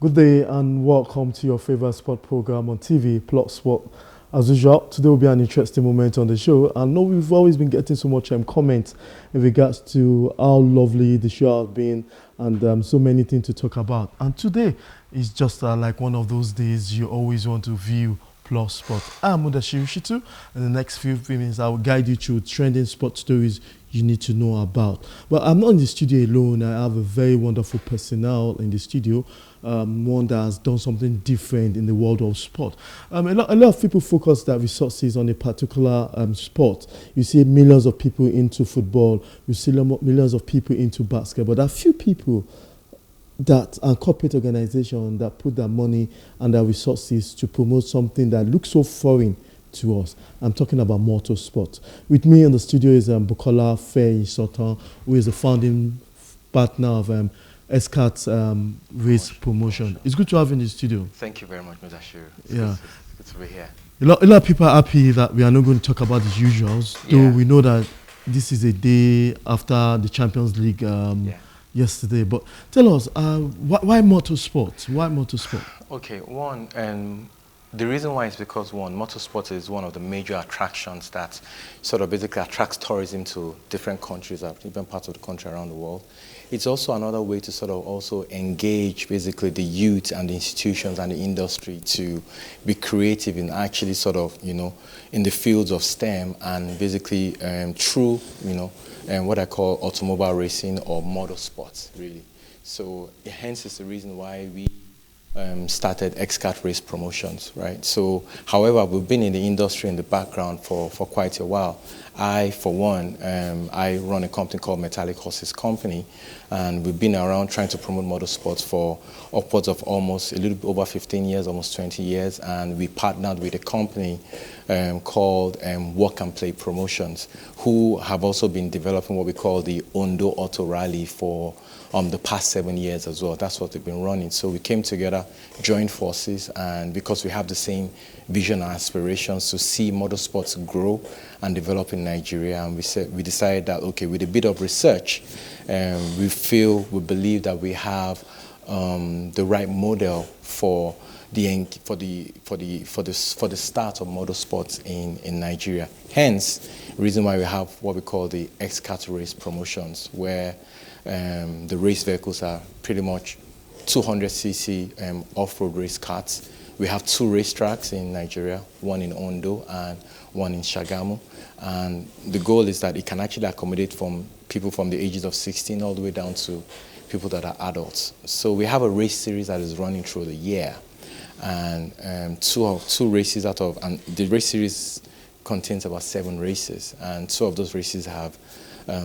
Good day and welcome to your favorite sport program on TV, PlusSport. As usual, today will be an interesting moment on the show. I know we've always been getting so much comments in regards to how lovely the show has been and so many things to talk about. And today is just like one of those days you always want to view PlusSport. I'm Mudashiru Shitu. In the next few minutes, I will guide you through trending sports stories you need to know about. But I'm not in the studio alone. I have a very wonderful personnel in the studio, one that has done something different in the world of sport. A lot of people focus their resources on a particular sport. You see millions of people into football. You see millions of people into basketball. There are few people that are corporate organizations that put their money and their resources to promote something that looks so foreign to us. I'm talking about motorsport. With me in the studio is Feyisitan, who is the founding partner of Xkart race promotion. It's good to have you in the studio. Thank you very much, Mudashiru. Yeah. Good to be here. A lot of people are happy that we are not going to talk about the usuals, though we know that this is a day after the Champions League yesterday. But tell us, why motorsport? Why motorsport? Okay, the reason why is because motorsport is one of the major attractions that sort of basically attracts tourism to different countries, different parts of the country around the world. It's also another way to sort of also engage basically the youth and the institutions and the industry to be creative in actually sort of, in the fields of STEM and basically through, what I call automobile racing or motorsports, really. So hence is the reason why we started Xkart race promotions, right? So, however, we've been in the industry in the background for quite a while. I, for one, I run a company called Metallic Horses Company, and we've been around trying to promote motorsports for upwards of almost a little bit over 15 years, almost 20 years, and we partnered with a company called Work and Play Promotions, who have also been developing what we call the Ondo Auto Rally for the past 7 years as well. That's what they've been running. So we came together, joined forces, and because we have the same vision and aspirations to see motorsports grow and develop in Nigeria, and we decided that, okay, with a bit of research, we believe that we have the right model for the start of motorsports in Nigeria. Hence, the reason why we have what we call the Xkart race promotions, where the race vehicles are pretty much 200cc off-road race carts. We have 2 racetracks in Nigeria, one in Ondo and one in Shagamu. And the goal is that it can actually accommodate from people from the ages of 16 all the way down to people that are adults. So we have a race series that is running through the year. And two races and the race series contains about 7 races. And 2 of those races have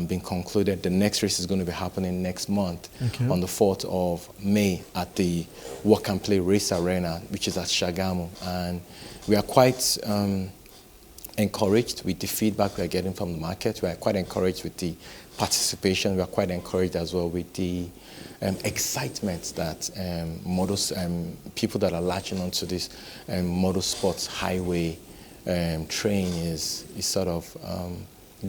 been concluded. The next race is going to be happening next month on the 4th of May at the Work and Play Race Arena, which is at Shagamu. And we are quite encouraged with the feedback we are getting from the market. We are quite encouraged with the participation. We are quite encouraged as well with the excitement that people that are latching onto this motorsports highway train is sort of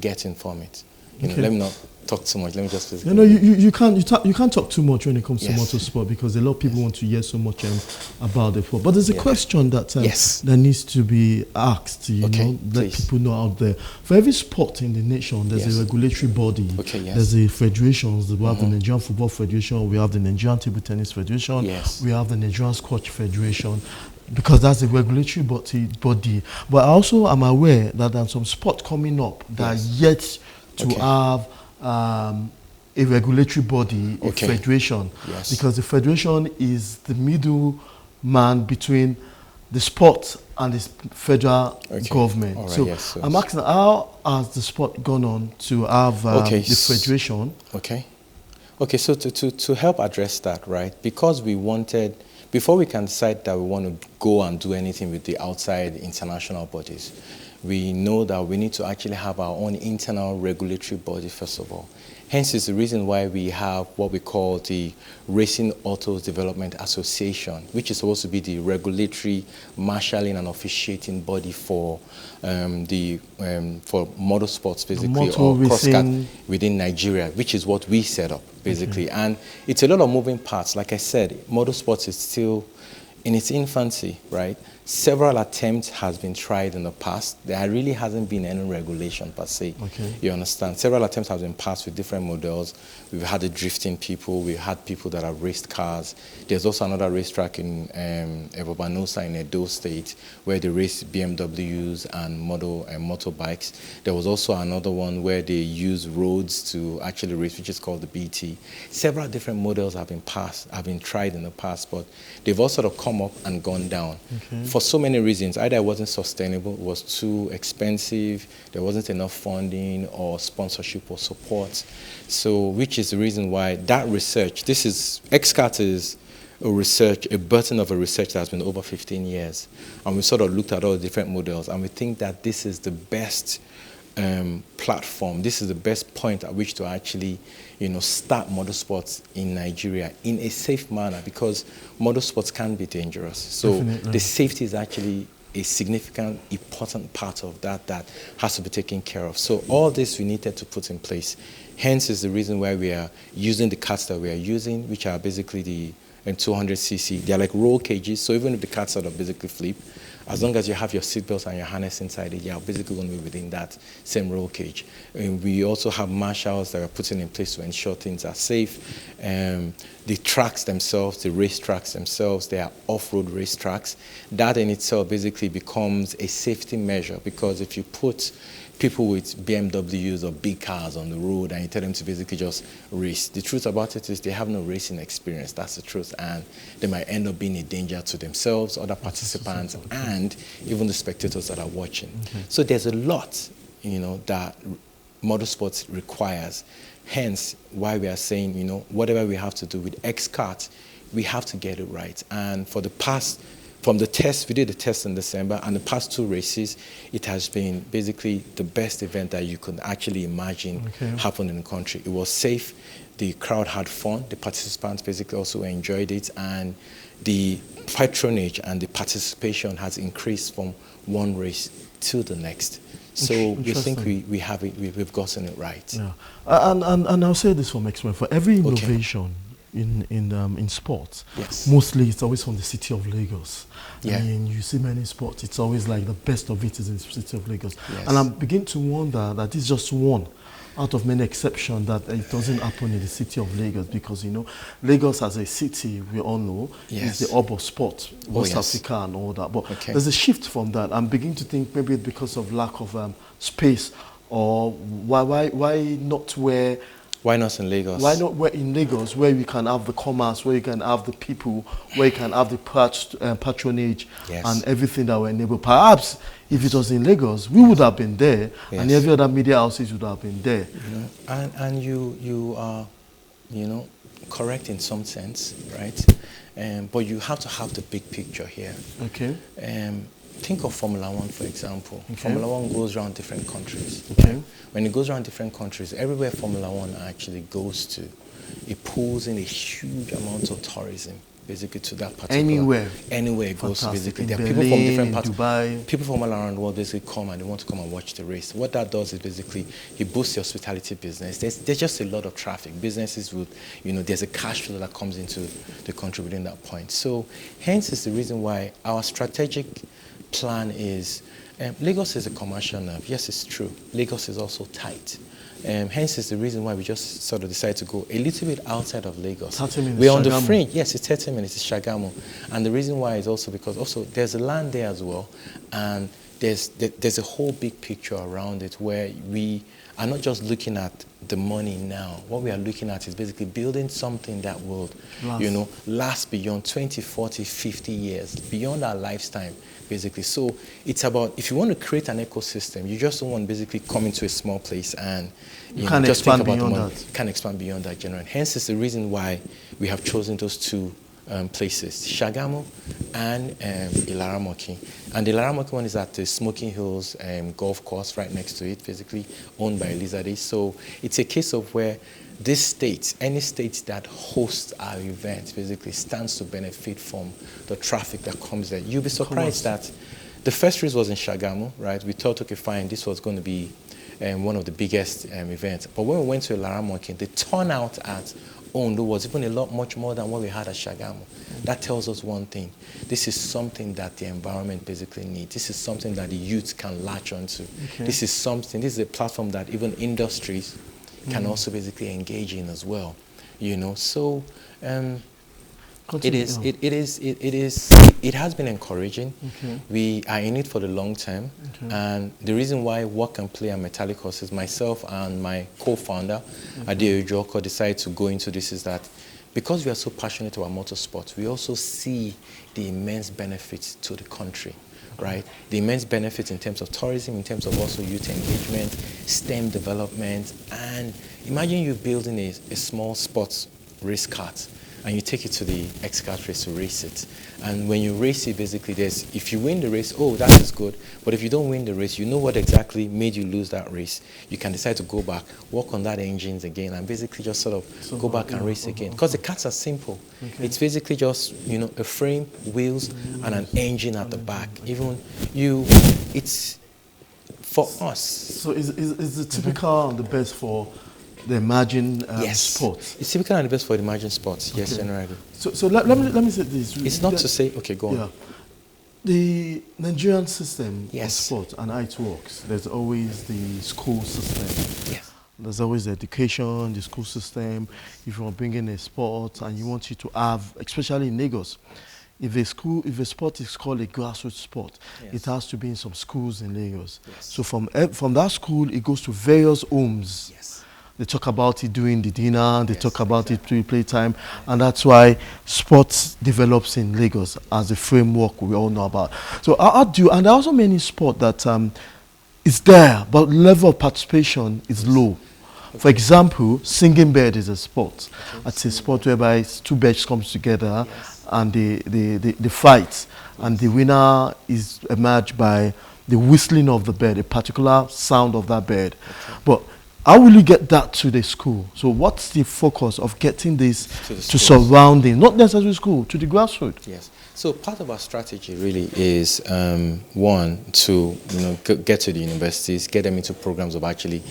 getting from it. Let me not talk too much. Let me just. You can't talk too much when it comes to motorsport because a lot of people want to hear so much about the sport. But there's a question that that needs to be asked. Let people know out there. For every sport in the nation, there's a regulatory body. There's the federations. We have the Nigerian Football Federation. We have the Nigerian Table Tennis Federation. We have the Nigerian Squash Federation. Because that's a regulatory body. But I also am aware that there's some sport coming up that are yet to have a regulatory body, a federation, because the federation is the middle man between the sport and the federal government. Right, I'm asking, how has the sport gone on to have the federation? Okay, so to help address that, right, because before we can decide that we want to go and do anything with the outside international bodies, we know that we need to actually have our own internal regulatory body, first of all. Hence is the reason why we have what we call the Racing Autos Development Association, which is supposed to be the regulatory marshalling and officiating body for motorsports, basically, or cross-kart within Nigeria, which is what we set up, basically. Okay. And it's a lot of moving parts. Like I said, motorsports is still in its infancy, right? Several attempts has been tried in the past. There really hasn't been any regulation per se. Okay. You understand? Several attempts have been passed with different models. We've had the drifting people. We've had people that have raced cars. There's also another racetrack in Ebobanosa in Edo State where they race BMWs and motorbikes. There was also another one where they use roads to actually race, which is called the BT. Several different models have been tried in the past, but they've all sort of come up and gone down. Okay. For so many reasons. Either it wasn't sustainable, it was too expensive, there wasn't enough funding or sponsorship or support. So, which is the reason why that research, Xkart is a burden of a research that has been over 15 years. And we sort of looked at all the different models, and we think that this is the best platform. This is the best point at which to actually, start motorsports in Nigeria in a safe manner, because motorsports can be dangerous. So definitely. The safety is actually a significant, important part of that has to be taken care of. So all this we needed to put in place. Hence is the reason why we are using the carts that we are using, which are basically the 200cc. They're like roll cages, so even if the carts sort of basically flip, as long as you have your seatbelts and your harness inside it, you're basically going to be within that same roll cage. And we also have marshals that are putting in place to ensure things are safe. The tracks themselves, the race tracks themselves, they are off-road race tracks. That in itself basically becomes a safety measure, because if you put people with BMWs or big cars on the road and you tell them to basically just race, the truth about it is they have no racing experience. That's the truth. And they might end up being a danger to themselves, other participants, and even the spectators that are watching. Okay. So there's a lot, that motorsports requires. Hence why we are saying, whatever we have to do with Xkart, we have to get it right. And from the test, we did the test in December, and the past 2 races, it has been basically the best event that you could actually imagine happen in the country. It was safe, the crowd had fun, the participants basically also enjoyed it, and the patronage and the participation has increased from one race to the next. So we think we have it, we've gotten it right. Yeah. And I'll say this from experience, for every innovation, in sports, yes, mostly it's always from the city of Lagos. Yeah. And you see many sports, it's always like the best of it is in the city of Lagos. Yes. And I'm beginning to wonder that it's just one out of many exceptions that it doesn't happen in the city of Lagos, because Lagos as a city, we all know, yes, is the hub of sport, West Africa and all that. But there's a shift from that. I'm beginning to think maybe it's because of lack of space, or why not where. Why not in Lagos? Why not in Lagos, where you can have the commerce, where you can have the people, where you can have the patronage, yes, and everything that will enable. Perhaps if it was in Lagos, we would have been there, yes, and every other media houses would have been there. And you are, correct in some sense, right? But you have to have the big picture here. Okay. Think of Formula One, for example. Okay. Formula One goes around different countries. Okay. When it goes around different countries, everywhere Formula One actually goes to, it pulls in a huge amount of tourism, basically, to that particular. Anywhere it goes to, basically. There are people from different parts. Dubai. People from all around the world basically come and they want to come and watch the race. What that does is basically, it boosts the hospitality business. There's just a lot of traffic. Businesses would, there's a cash flow that comes into the country within that point. So, hence is the reason why our strategic plan is, Lagos is a commercial nerve. Yes, it's true. Lagos is also tight. Hence is the reason why we just sort of decided to go a little bit outside of Lagos. 30 minutes. We're on the fringe. Yes, it's 30 minutes. It's Shagamu. And the reason why is also because there's a land there as well. And there's a whole big picture around it where we are not just looking at the money now. What we are looking at is basically building something that will, last beyond 20, 40, 50 years, beyond our lifetime, basically. So it's about, if you want to create an ecosystem, you just don't want to basically come into a small place and can't just expand think about beyond the money. that. You can't expand beyond that, generally. Hence is the reason why we have chosen those 2 places, Shagamu and Ilaramoki. And the Ilaramoki one is at the Smoking Hills golf course right next to it, physically owned by Elizade. So it's a case of where this state, any state that hosts our event, basically stands to benefit from the traffic that comes there. You'll be surprised that the first race was in Shagamu, right? We thought, okay, fine, this was going to be one of the biggest events. But when we went to Ilaramoki, the turnout at Ondo was even much more than what we had at Shagamu. That tells us one thing. This is something that the environment basically needs. This is something that the youth can latch onto. Okay. This is a platform that even industries can also basically engage in as well, you know. So it has been encouraging. Okay. We are in it for the long term, and the reason why Work and Play and Metallicos is myself and my co-founder Adeojo Joko decided to go into this is that because we are so passionate about motorsports, we also see the immense benefits to the country. Right? The immense benefits in terms of tourism, in terms of also youth engagement, STEM development, and imagine you building a small sports race kart and you take it to the Xkart race to race it. And when you race it, basically, if you win the race, oh, that is good. But if you don't win the race, you know what exactly made you lose that race. You can decide to go back, work on that engines again, and basically just sort of go back and race again. Because the karts are simple. Okay. It's basically just, you know, a frame, wheels, and an engine at the back. Even it's for us. So is the typical the best for the emerging sports? It's typical and the best for the emerging sports, yes, generally. So let me say this. It's not to say, okay, go on. Yeah. The Nigerian system of sport and how it works, there's always the school system. Yes. There's always the education, the school system. If you want to bring in a sport and you want it to have, especially in Lagos, if a sport is called a grassroots sport, it has to be in some schools in Lagos. Yes. So from that school, it goes to various homes. Yes. They talk about it during the dinner, they talk about it during playtime, and that's why sports develops in Lagos as a framework we all know about. So and there are also many sports that is there, but level of participation is low. For example, singing bird is a sport. It's a sport whereby two birds come together and they fight, and the winner is emerged by the whistling of the bird, a particular sound of that bird. But how will you get that to the school? So what's the focus of getting this to surrounding, not necessarily school, to the grassroots? Yes. So part of our strategy really is, one, to get to the universities, get them into programs of actually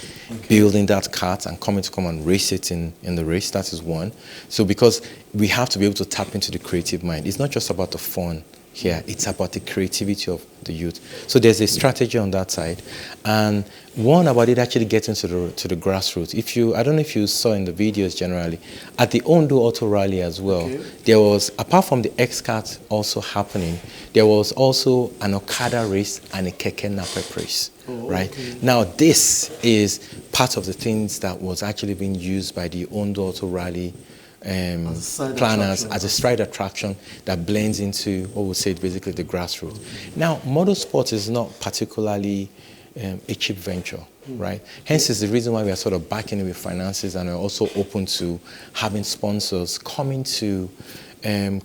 building that kart and come and race it in the race. That is one. So because we have to be able to tap into the creative mind. It's not just about the fun here. It's about the creativity of the youth. So there's a strategy on that side, and one about it actually getting to the grassroots. I don't know if you saw in the videos generally, at the Ondo Auto Rally as well, there was, apart from the Xkart also happening, there was also an Okada race and a Keke Napep race. Right? Okay. Now this is part of the things that was actually being used by the Ondo Auto Rally planners as a stride attraction that blends into what we say basically the grassroots. Now, motorsports is not particularly a cheap venture, right? Hence is the reason why we are sort of backing it with finances and are also open to having sponsors coming to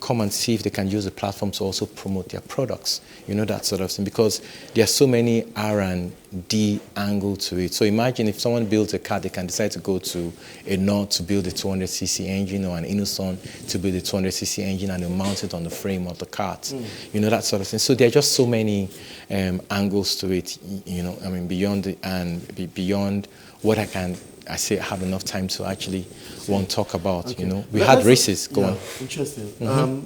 come and see if they can use the platform to also promote their products, that sort of thing, because there are so many R&D angle to it. So imagine if someone builds a car, they can decide to go to a Nord to build a 200cc engine or an Innoson to build a 200cc engine and they mount it on the frame of the cart, that sort of thing. So there are just so many angles to it, beyond what I have enough time to actually talk about. Okay. We had races. Go on. Interesting.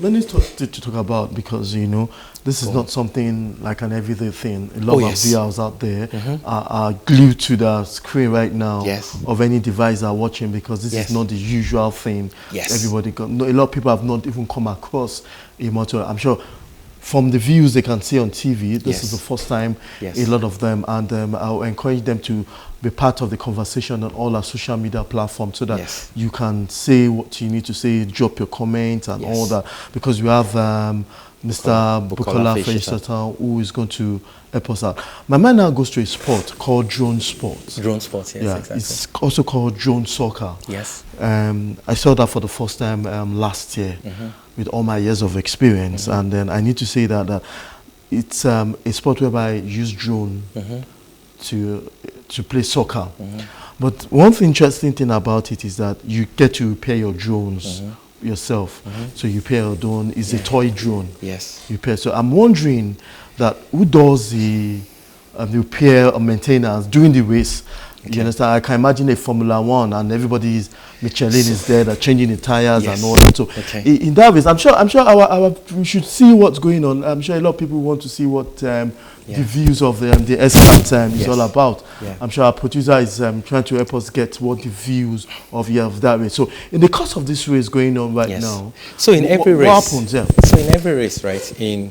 Many to talk about, because this is not something like an everyday thing. A lot of VRs out there are glued to the screen right now of any device they're watching, because this is not the usual thing. Everybody a lot of people have not even come across a motor. I'm sure from the views they can see on TV, this is the first time a lot of them, and I'll encourage them to be part of the conversation on all our social media platforms, so that you can say what you need to say, drop your comments and all that, because we have Mr. Bukky Feyisitan, who is going to help us out. My mind now goes to a sport called drone sports. Drone sports, yes, exactly. It's also called drone soccer. Yes. I saw that for the first time last year with all my years of experience. And then I need to say that it's a sport whereby I use drone to play soccer. But one interesting thing about it is that you get to repair your drones yourself. So you repair your drone. It's a toy drone. Yes. You repair. So I'm wondering that who does the repair or maintenance during the race? You understand? I can imagine a Formula One and everybody is Michelin is there, they're changing the tires and all that. So in that case, I'm sure we should see what's going on. I'm sure a lot of people want to see what the views of the Xkart is all about. I'm sure our producer is trying to help us get what the views of that race. So in the course of this race going on right now, so in every race, what happens? So in every race, right? In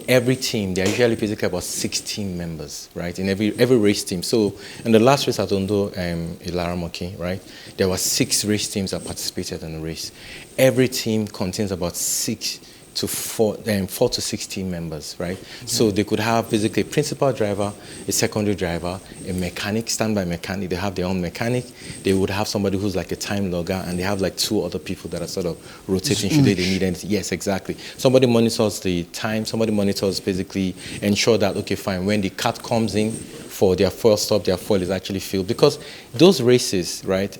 every team, there are usually basically about 6 team members, right? In every race team. So in the last race at Ondo, Ilaramoki, right? There were 6 race teams that participated in the race. Every team contains about 4 to 6 team members, right? So they could have basically a principal driver, a secondary driver, a mechanic, standby mechanic. They have their own mechanic. They would have somebody who's like a time logger, and they have like 2 other people that are sort of rotating should they need anything. Yes, exactly. Somebody monitors the time. Somebody monitors basically ensure that, okay, fine, when the cart comes in for their fuel stop, their fuel is actually filled. Because those races, right,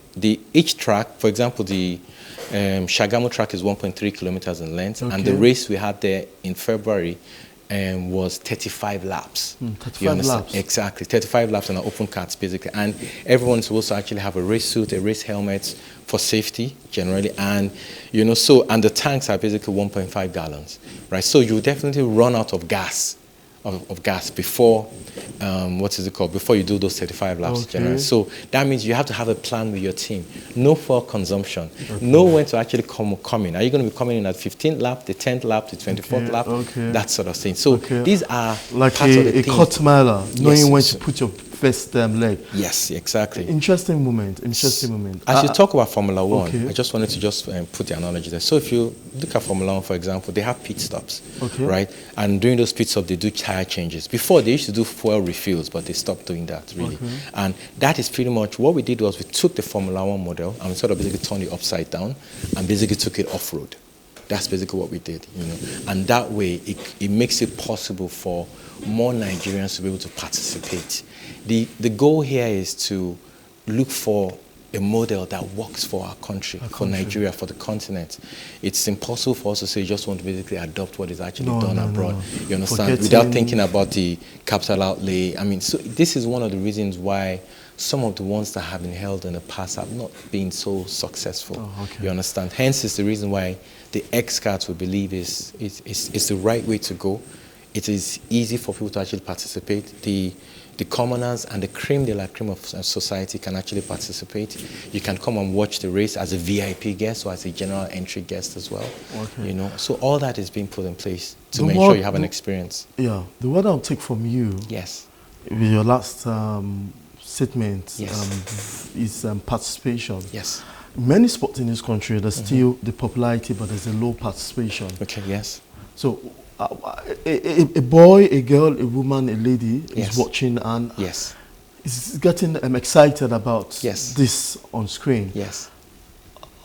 each track, for example, the Shagamu track is 1.3 kilometers in length, and the race we had there in February was 35 laps. 35 laps. Exactly, 35 laps on an open carts basically, and everyone's supposed to actually have a race suit, a race helmet for safety generally, and and the tanks are basically 1.5 gallons, right? So you definitely run out of gas. Of gas before before you do those 35 laps generally. So that means you have to have a plan with your team. No fuel consumption. Know when to actually come in. Are you going to be coming in at 15th lap, the 10th lap, the 24th lap? That sort of thing. So these are like parts of the thing. A cut miler, knowing when to put your first leg. Yes, exactly. Interesting moment. As you talk about Formula One, I just wanted to put the analogy there. So if you look at Formula One, for example, they have pit stops, right? And during those pit stops, they do tire changes. Before, they used to do fuel refills, but they stopped doing that, really. And that is pretty much what we did. Was we took the Formula One model and we sort of basically turned it upside down and basically took it off-road. That's basically what we did, And that way, it makes it possible for more Nigerians to be able to participate. The goal here is to look for a model that works for our country, for Nigeria, for the continent. It's impossible for us to say you just want to basically adopt what is actually done abroad. You understand? Without thinking about the capital outlay. I mean, so this is one of the reasons why some of the ones that have been held in the past have not been so successful. You understand? Hence is the reason why the Xkart, we believe, is the right way to go. It is easy for people to actually participate. The commoners and the creme de la creme of society can actually participate. You can come and watch the race as a VIP guest or as a general entry guest as well. So all that is being put in place to make sure you have an experience. Yeah. The word I'll take from you. Yes. With your last statement is participation. Yes. Many sports in this country, there's still the popularity, but there's a low participation. Yes. So a boy, a girl, a woman, a lady is watching and is getting excited about this on screen. Yes.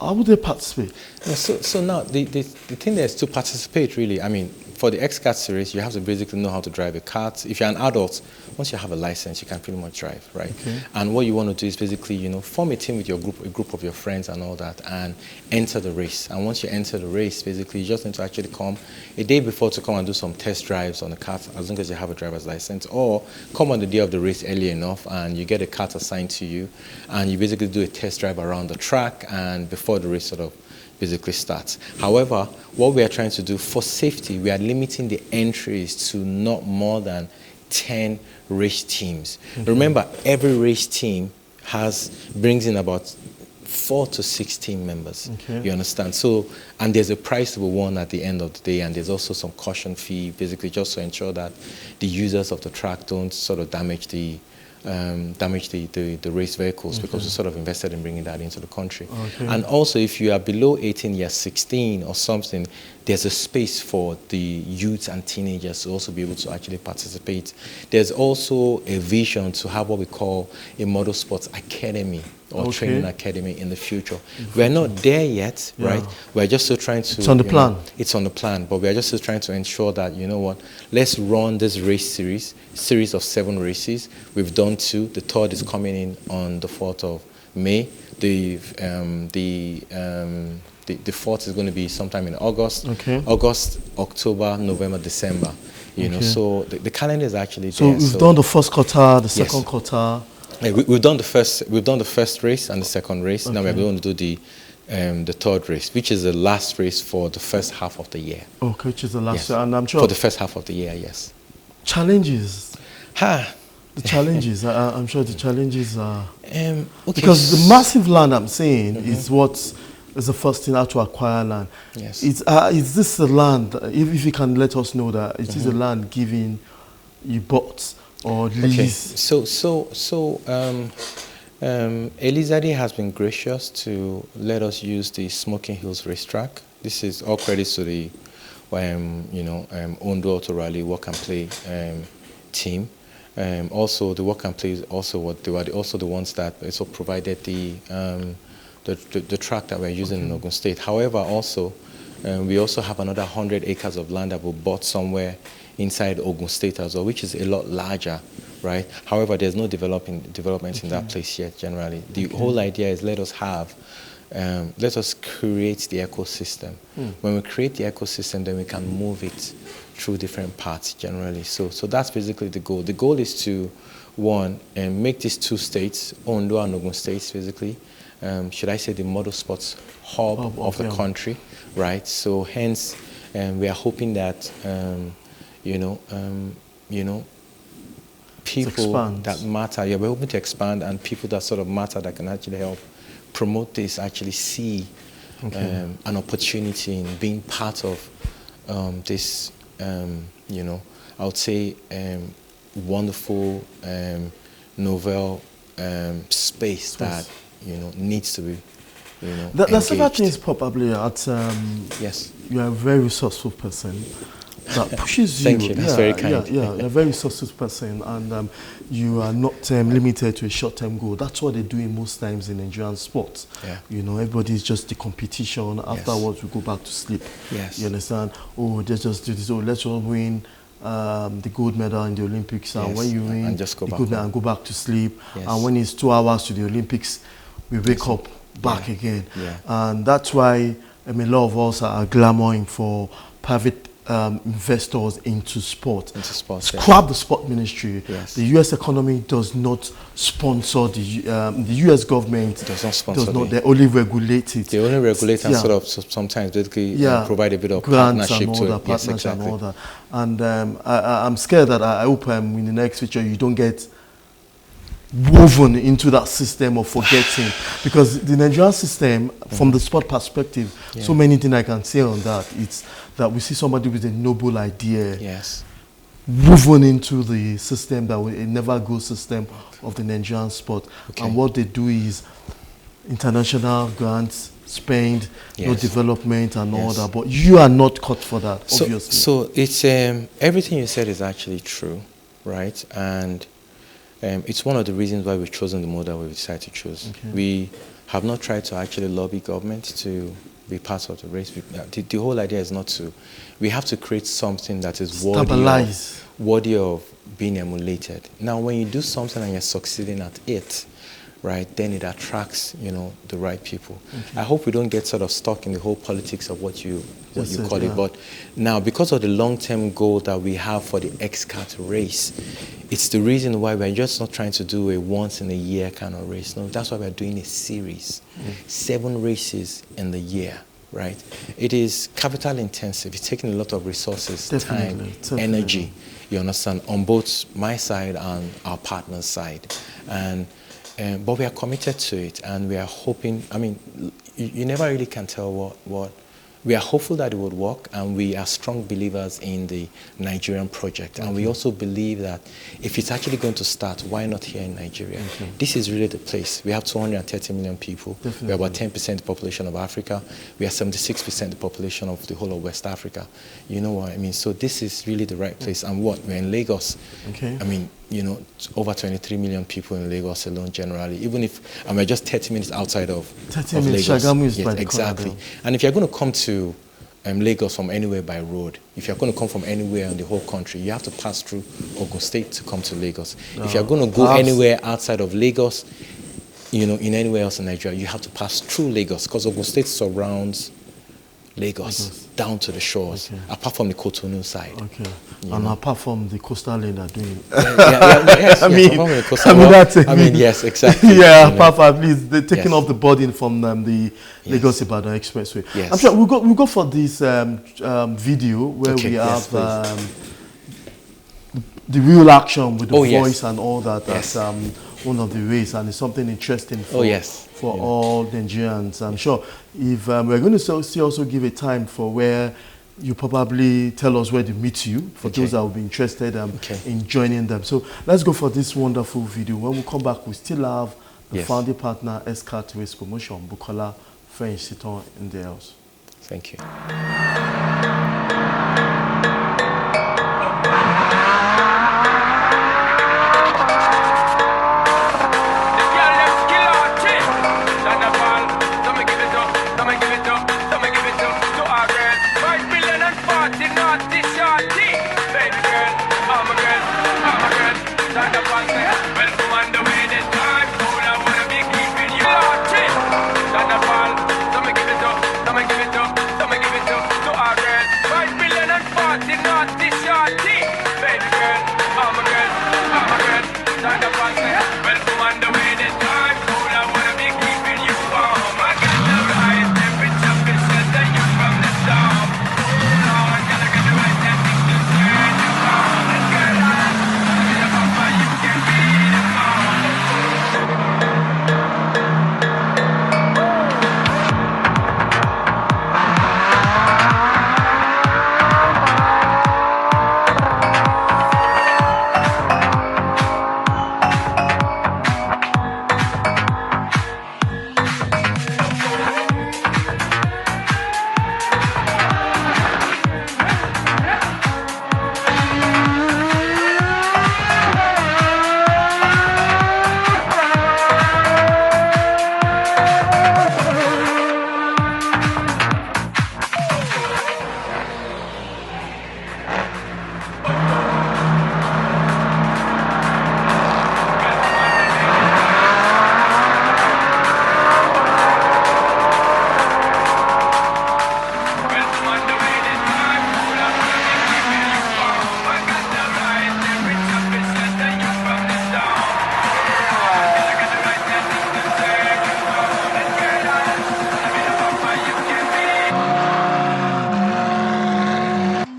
How would they participate? So now, the thing there is to participate, really. I mean, for the Xkart series, you have to basically know how to drive a kart. If you're an adult, once you have a license, you can pretty much drive, right? And what you want to do is basically, form a team with your group, a group of your friends and all that, and enter the race. And once you enter the race, basically, you just need to actually come a day before to come and do some test drives on the kart, as long as you have a driver's license, or come on the day of the race early enough, and you get a kart assigned to you, and you basically do a test drive around the track, and before the race sort of basically starts. However, what we are trying to do for safety, we are limiting the entries to not more than 10 race teams. Remember, every race team brings in about 4 to 6 team members. You understand? So, and there's a prize to be won at the end of the day, and there's also some caution fee, basically just to ensure that the users of the track don't sort of damage the damage the race vehicles, because we sort of invested in bringing that into the country. Okay. And also, if you are below 18 years, 16 or something, there's a space for the youth and teenagers to also be able to actually participate. There's also a vision to have what we call a Motorsports Academy or training academy in the future. We're not there yet, right? We're just still trying to... It's on the plan. It's on the plan, but we're just still trying to ensure that, you know what, let's run this race series of 7 races. We've done 2. The 3rd is coming in on the 4th of May. The 4th is going to be sometime in August. August, October, November, December. You know, so the calendar is actually there. So we've done the first quarter, the second quarter. We've done the first race and the second race. Now we're going to do the 3rd race, which is the last race for the first half of the year. Okay, which is the last year, and I'm sure for the first half of the year, yes. Challenges. The challenges. I'm sure the challenges are because the massive land I'm saying is what is the first thing how to acquire land. Yes. Is this the land? If you can let us know that it is a land given you bought or lease. Elizade has been gracious to let us use the Smoking Hills racetrack. This is all credits to the Ondo Auto Rally Work and Play team. Also, the Work and Play is also they were also the ones that also provided the track that we're using in Ogun State. However, also we also have another 100 acres of land that we bought somewhere inside Ogun State as well, which is a lot larger, right? However, there's no development in that place yet. Generally, the whole idea is let us create the ecosystem. When we create the ecosystem, then we can move it through different parts generally. So that's basically the goal. The goal is to, one, make these 2 states, Ondo and Ogun States, basically, should I say the motorsports hub of the country, right? So hence, we are hoping that, people that matter, we're hoping to expand, and people that sort of matter that can actually help promote this actually see an opportunity in being part of this, I would say, wonderful, novel space that, needs to be, There's several things probably at, yes. You're a very resourceful person that pushes you. Thank you, that's very kind. You're a very resourceful person, and you are not limited to a short-term goal. That's what they do in most times in Nigerian sports. Everybody's just the competition. Afterwards, we go back to sleep. Yes. You understand? Oh, let's just do this. Oh, let's all win the gold medal in the Olympics. And when you win just go the back gold medal and go back to sleep. Yes. And when it's 2 hours to the Olympics, we wake up back again. And that's why a lot of us are clamoring for private investors into sport. Scrap the sport ministry. The U.S. economy does not sponsor the U.S. government. Does not sponsor. They only regulate it. They only regulate and sort of sometimes basically provide a bit of grants partnership and all to that, partners and all that. And I'm scared that I hope in the next future you don't get woven into that system of forgetting, because the Nigerian system, from the sport perspective, so many things I can say on that. It's that we see somebody with a noble idea woven into the system that will never go system of the Nigerian sport. And what they do is international grants, spend, no development and all that. But you are not cut for that, obviously. So it's everything you said is actually true, right? And it's one of the reasons why we've chosen the model we decided to choose. We have not tried to actually lobby government to be part of the race. The whole idea is not to. We have to create something that is worthy of being emulated. Now, when you do something and you're succeeding at it, right, then it attracts, the right people. I hope we don't get sort of stuck in the whole politics of what you call it. But now, because of the long-term goal that we have for the Xkart race, it's the reason why we're just not trying to do a once-in-a-year kind of race. No, that's why we're doing a series. 7 races in the year, right? It is capital-intensive. It's taking a lot of resources, time, energy, you understand, on both my side and our partner's side. But we are committed to it, and we are hoping. I mean, you never really can tell what we are hopeful that it would work, and we are strong believers in the Nigerian project. And we also believe that if it's actually going to start, why not here in Nigeria? This is really the place. We have 230 million people. Definitely. We're about 10% the population of Africa. We are 76% the population of the whole of West Africa. You know what I mean? So this is really the right place. And what? We're in Lagos. Okay. I mean, you know, over 23 million people in Lagos alone generally, even if, and we're just 30 minutes outside of 30 of minutes, Lagos. Shagamu is Yes, by the exactly. corner. And if you're going to come to Lagos from anywhere by road, if you're going to come from anywhere in the whole country, you have to pass through Ogun State to come to Lagos. If you're going to go anywhere outside of Lagos, you know, in anywhere else in Nigeria, you have to pass through Lagos, because Ogun State surrounds Lagos down to the shores, apart from the Cotonou side. Okay. And apart from the coastal lane they're doing. Yes, I mean, yes, exactly. Yeah, apart from at least they're taking off Yes. the burden from the Lagos Ibadan Expressway. Yes. I'm sure we'll go for this video where we have the real action with the voice and all that. That's one of the ways, and it's something interesting for all Nigerians. I'm sure if we're going to also give a time for where you probably tell us where to meet you for those that will be interested in joining them. So let's go for this wonderful video. When we come back, we still have the founding partner, Xkart Race Promotion, Bukola Feyisitan in the house. Thank you.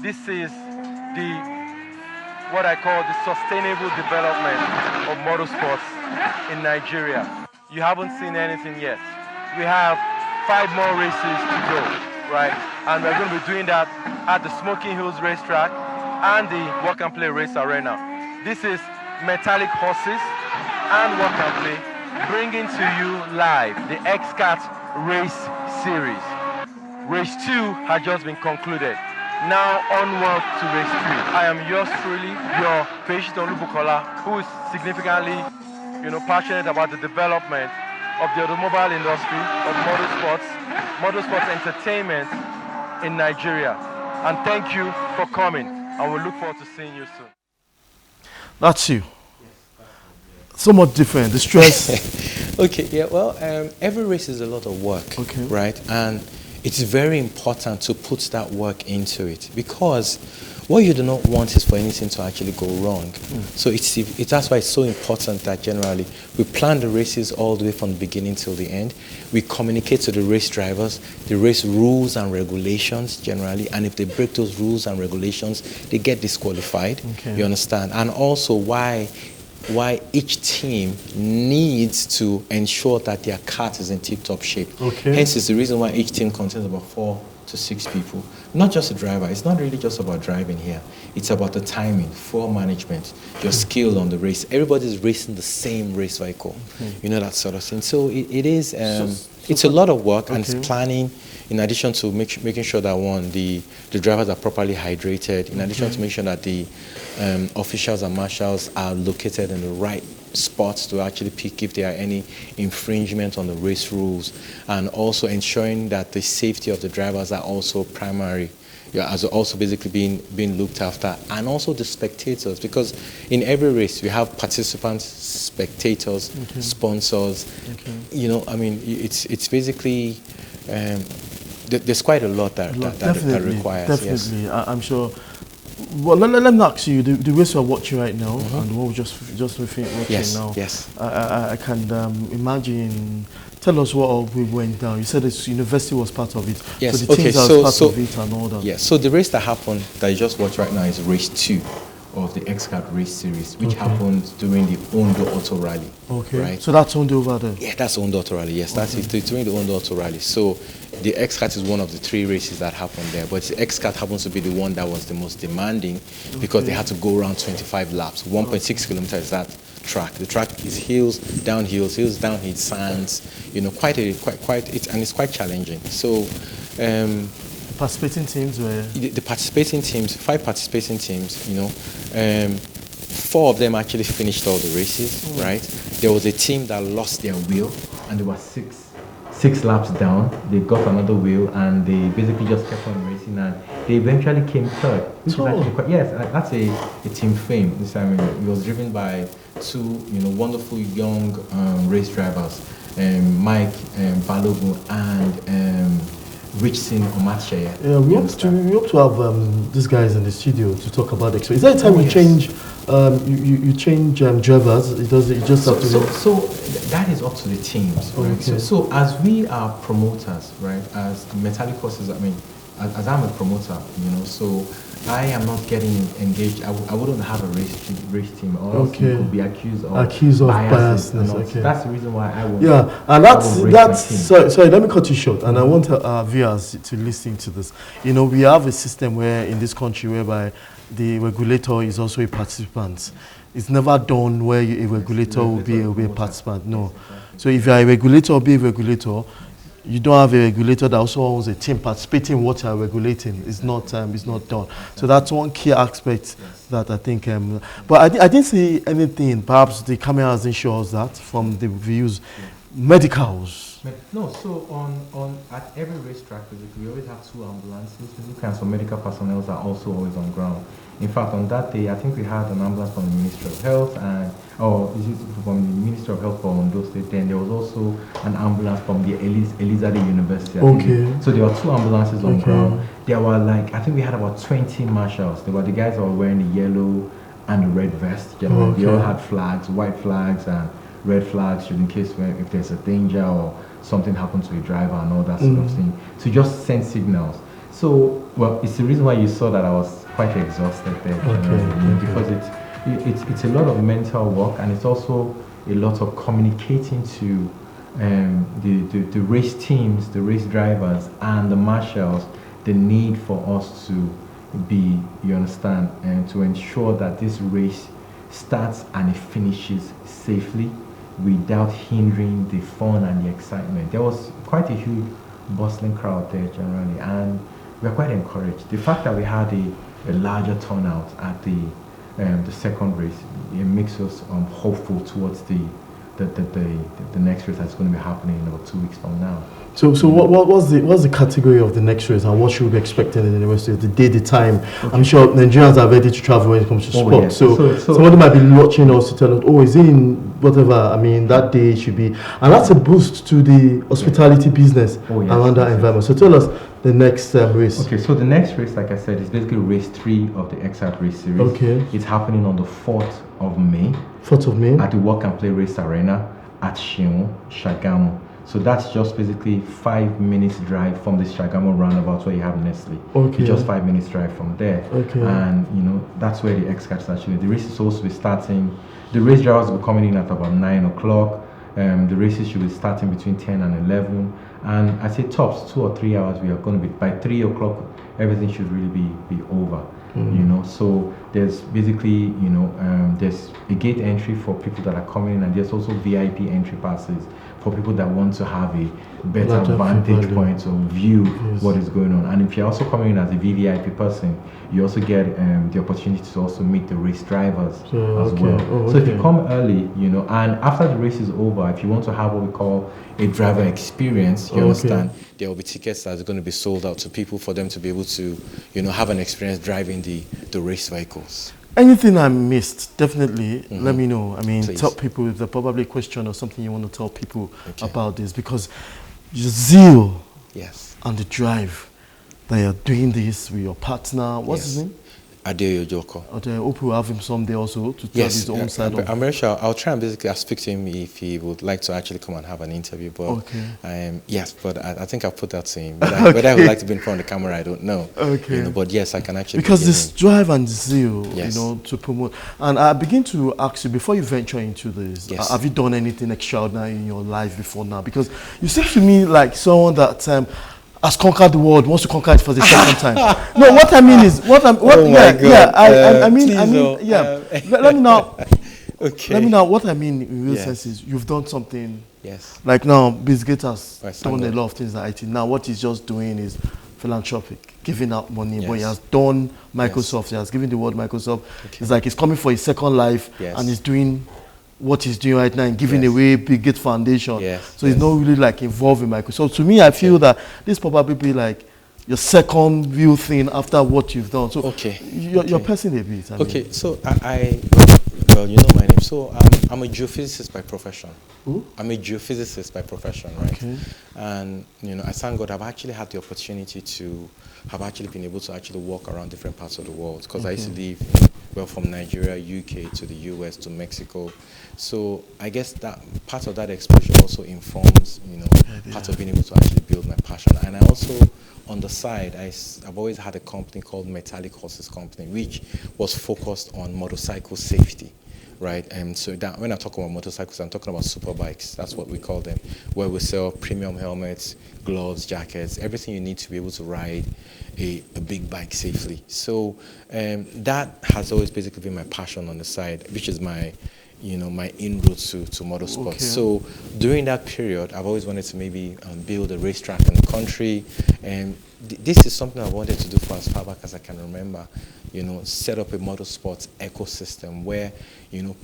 This is what I call the sustainable development of motorsports in Nigeria. You haven't seen anything yet. We have 5 more races to go, right? And we're going to be doing that at the Smoking Hills racetrack and the Work and Play Race Arena. This is Metallic Horses and Work and Play bringing to you live the Xkart Race Series. Race 2 has just been concluded. Now onward to race 3. I am yours truly, your Feyisitan Bukola, who is significantly, passionate about the development of the automobile industry, of motorsports entertainment in Nigeria. And thank you for coming, and we look forward to seeing you soon. That's you. Somewhat different, the stress. Okay, yeah, well, every race is a lot of work, right? And it's very important to put that work into it, because what you do not want is for anything to actually go wrong. So that's why it's so important that generally we plan the races all the way from the beginning till the end. We communicate to the race drivers the race rules and regulations generally, and if they break those rules and regulations, they get disqualified. You understand? And also why each team needs to ensure that their kart is in tip-top shape. Hence is the reason why each team contains about to 6 people. Not just a driver. It's not really just about driving here. It's about the timing, fuel management, your skill on the race. Everybody's racing the same race vehicle. You know, that sort of thing. So it is, it's a lot of work, and it's planning, in addition to making sure that, one, the drivers are properly hydrated, in addition to making sure that the officials and marshals are located in the right spots to actually pick if there are any infringement on the race rules, and also ensuring that the safety of the drivers are also primary, as also basically being looked after, and also the spectators, because in every race we have participants, spectators, sponsors. You know, I mean, it's basically there's quite a lot that requires. Definitely, yes. I'm sure. Well, let me ask you, the race we're watching right now, and the one we just watching now. Yes. I can imagine. Tell us what we went down. You said the university was part of it. Yes. So the teams are part of it and all that. Yes. So the race that happened that you just watched right now is race 2 of the Xkart race series, which happened during the Ondo Auto Rally. Okay. Right. So that's Ondo over there. Yeah, that's Ondo Auto Rally. Yes, that's it. During the Ondo Auto Rally. So the Xkart is one of the 3 races that happened there, but the Xkart happens to be the one that was the most demanding, because they had to go around 25 laps. 1.6 kilometers is that track. The track is hills, down hills, down hills, sands. You know, and it's quite challenging. So. Participating teams were the participating teams, 5 participating teams. You know, 4 of them actually finished all the races. Right. There was a team that lost their wheel, and there were 6 laps down. They got another wheel, and they basically just kept on racing, and they eventually came 3rd. Which is actually quite, yes, that's a team fame. This time it was driven by 2 wonderful young race drivers, Mike Balogun and Richson Omatsheye. Yeah, we hope to have these guys in the studio to talk about it. So is there a time you change you change drivers? It just have to. So that is up to the teams, right? Okay. So as we are promoters, right? As metallic horses, I mean, as I'm a promoter, so I am not getting engaged. I wouldn't have a race team, or else you could be accused of biasness. Okay. That's the reason why I won't. Yeah, and that's sorry. Let me cut you short. And I want our viewers to listen to this. We have a system where in this country whereby the regulator is also a participant. It's never done where a regulator will be a participant. No. So if you are a regulator or be a regulator, you don't have a regulator that also owns a team participating in what you are regulating. It's not done. So that's one key aspect that I think. But I didn't see anything. Perhaps the camera hasn't shown us that from the views. Medicals. No. So on at every racetrack, we always have 2 ambulances. Two kinds of medical personnel are also always on ground. In fact, on that day, I think we had an ambulance from the Ministry of Health, from the Ministry of Health for Ondo State. Then there was also an ambulance from the Elizabeth University. So there were 2 ambulances on ground. There were I think we had about 20 marshals. They were the guys that were wearing the yellow and the red vest. They all had flags, white flags and red flags, in case if there's a danger or something happens to a driver and all that sort of thing. To just send signals. So, well, it's the reason why you saw that I was quite exhausted there, because it's a lot of mental work, and it's also a lot of communicating to the race teams, the race drivers, and the marshals, the need for us to be, you understand, and to ensure that this race starts and it finishes safely without hindering the fun and the excitement. There was quite a huge bustling crowd there generally, and we are quite encouraged. The fact that we had a larger turnout at the second race, it makes us hopeful towards the next race that's going to be happening in about 2 weeks from now. So what's the category of the next race, and what should we be expecting in the next race? The day, the time. I'm sure Nigerians are ready to travel when it comes to sport. Yes. So somebody might be watching us to tell us, is it in whatever? I mean, that day should be, and that's a boost to the hospitality business around that environment. So tell us the next race. Okay, so the next race, like I said, is basically race 3 of the Xkart race series. Okay. It's happening on the 4th of May. 4th of May. At the Work and Play Race Arena at Shagamu. So that's just basically 5 minutes drive from the Shagamu roundabout where you have Nestle. Okay. It's just 5 minutes drive from there. Okay. And that's where the Xkart is actually. The race is supposed to be starting. The race drivers will be coming in at about 9 o'clock. The races should be starting between 10 and 11. And I say tops 2 or 3 hours. We are going to be by 3 o'clock. Everything should really be over. You know, so there's basically, you know, there's a gate entry for people that are coming in, and there's also VIP entry passes for people that want to have a better vantage point or view what is going on. And if you're also coming in as a VVIP person, you also get the opportunity to also meet the race drivers as well. So if you come early, you know, and after the race is over, if you want to have what we call a driver experience, you understand, there will be tickets that are going to be sold out to people for them to be able to, you know, have an experience driving the race vehicles. Anything I missed, definitely let me know. I mean, tell people if there's probably a question or something you want to tell people about this, because your zeal and the drive that you're doing this with your partner, what's his name? Adeyo Joko. I hope we'll have him someday also to tell his own side. I'm very sure. I'll try and basically I'll speak to him if he would like to actually come and have an interview. But yes, but I think I'll put that to him. Whether I would like to be in front of the camera, I don't know. You know, but yes, I can actually. Because this drive and zeal, you know, to promote. And I begin to ask you, before you venture into this, have you done anything extraordinary in your life before now? Because you seem to me like someone that has conquered the world, wants to conquer it for the second time. No, what I mean is, let me now. Let me now. What I mean in real sense is, you've done something. Like now, Bill Gates has done a lot of things at IT. Now, what he's just doing is philanthropic, giving out money. But he has done Microsoft. He has given the world Microsoft. It's like he's coming for his second life, and he's doing what he's doing right now and giving away Bill Gates Foundation. So he's not really like involved in Microsoft. So to me, I feel that this probably be like your second real thing after what you've done. So you're pressing a bit. I mean. So well, you know my name. So I'm a geophysicist by profession. I'm a geophysicist by profession, right? And you know, I thank God I've actually had the opportunity to have actually been able to actually walk around different parts of the world, because I used to live, well, from Nigeria, UK, to the US, to Mexico. So I guess that part of that exposure also informs, you know, part of being able to actually build my passion. And I also, on the side, I've always had a company called Metallic Horses Company, which was focused on motorcycle safety. Right, and so that when I talk about motorcycles, I'm talking about super bikes. That's what we call them, where we sell premium helmets, gloves, jackets, everything you need to be able to ride a big bike safely. So that has always basically been my passion on the side, which is my, you know, my inroads to motorsports. So during that period, I've always wanted to maybe build a racetrack in the country, and this is something I wanted to do for as far back as I can remember. You know, set up a motorsports ecosystem where, you know,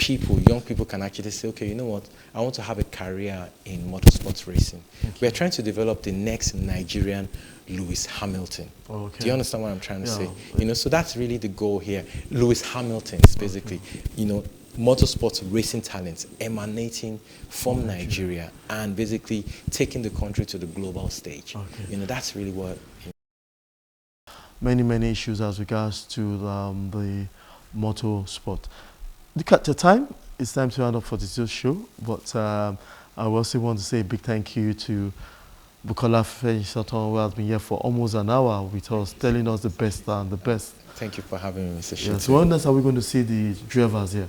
young people can actually say, okay, you know what, I want to have a career in motorsports racing. We are trying to develop the next Nigerian Lewis Hamilton. Do you understand what I'm trying to say? You know, so that's really the goal here. Lewis Hamilton's basically, you know, motorsports racing talents emanating from Nigeria and basically taking the country to the global stage. You know, that's really what. Many issues as regards to the motorsport. Look at the time. It's time to round up for this show. But I also want to say a big thank you to Feyisitan, who has been here for almost an hour with us, telling us the best and the best. Thank you for having me, Mr. Shitty. So when else are we going to see the drivers here?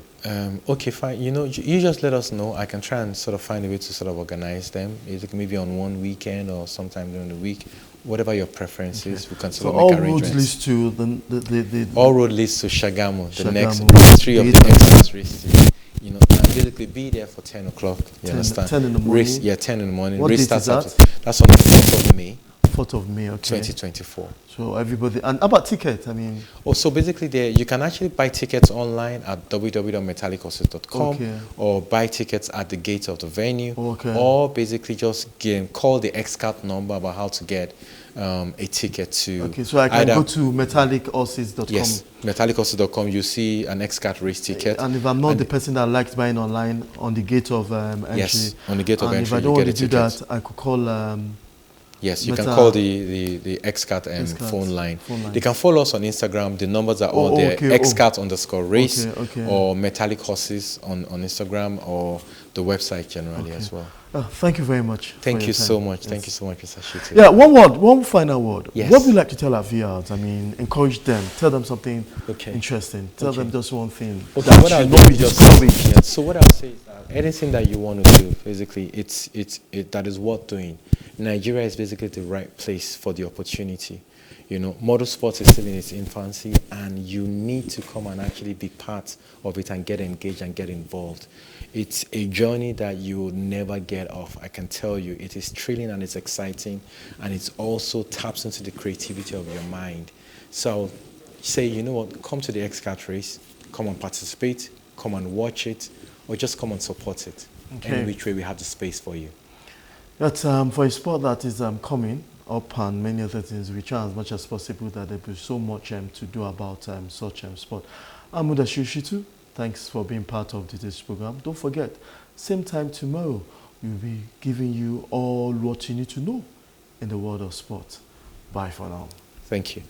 Okay, fine. You know, you just let us know. I can try and sort of find a way to sort of organize them. Maybe on one weekend or sometime during the week. Whatever your preference is, we can sort of make arrangements. All roads leads to the all road leads to Shagamu, the next history of the Xkart race. You know, and basically be there for 10 o'clock. You understand? 10 in the morning. Race, 10 in the morning. What race date starts is that? That's on the 4th of May. 4th of May, okay. 2024. So everybody, and about tickets, I mean. So basically you can actually buy tickets online at www.metallichorses.com or buy tickets at the gate of the venue, or basically just call the Xkart number about how to get a ticket to. So I can go to metallichorses.com. Yes, metallichorses.com. You see an Xkart race ticket. And if I'm not the person that likes buying online, on the gate of entry. Yes, on the gate of entry, if I don't want to do that, I could call. Yes, you can call the Xkart phone line. They can follow us on Instagram. The numbers are all there. Xkart_race or Metallic Horses on Instagram, or the website generally as well. Thank you very much. Thank you so much. Thank you so much, Mr. Shitty. Yeah, one final word. What would you like to tell our viewers? I mean, encourage them. Tell them something interesting. Tell them just one thing. What I'll do is just discouraged. So what I'll say is that anything that you want to do, basically, that is worth doing. Nigeria is basically the right place for the opportunity. You know, motorsports is still in its infancy, and you need to come and actually be part of it and get engaged and get involved. It's a journey that you will never get off. I can tell you, it is thrilling and it's exciting, and it also taps into the creativity of your mind. So say, you know what, come to the Xkart race, come and participate, come and watch it, or just come and support it. Okay. In which way we have the space for you. But for a sport that is coming up and many other things, we try as much as possible that there be so much to do about such sport. I'm Mudashirshitu. Thanks for being part of today's program. Don't forget, same time tomorrow, we'll be giving you all what you need to know in the world of sport. Bye for now. Thank you.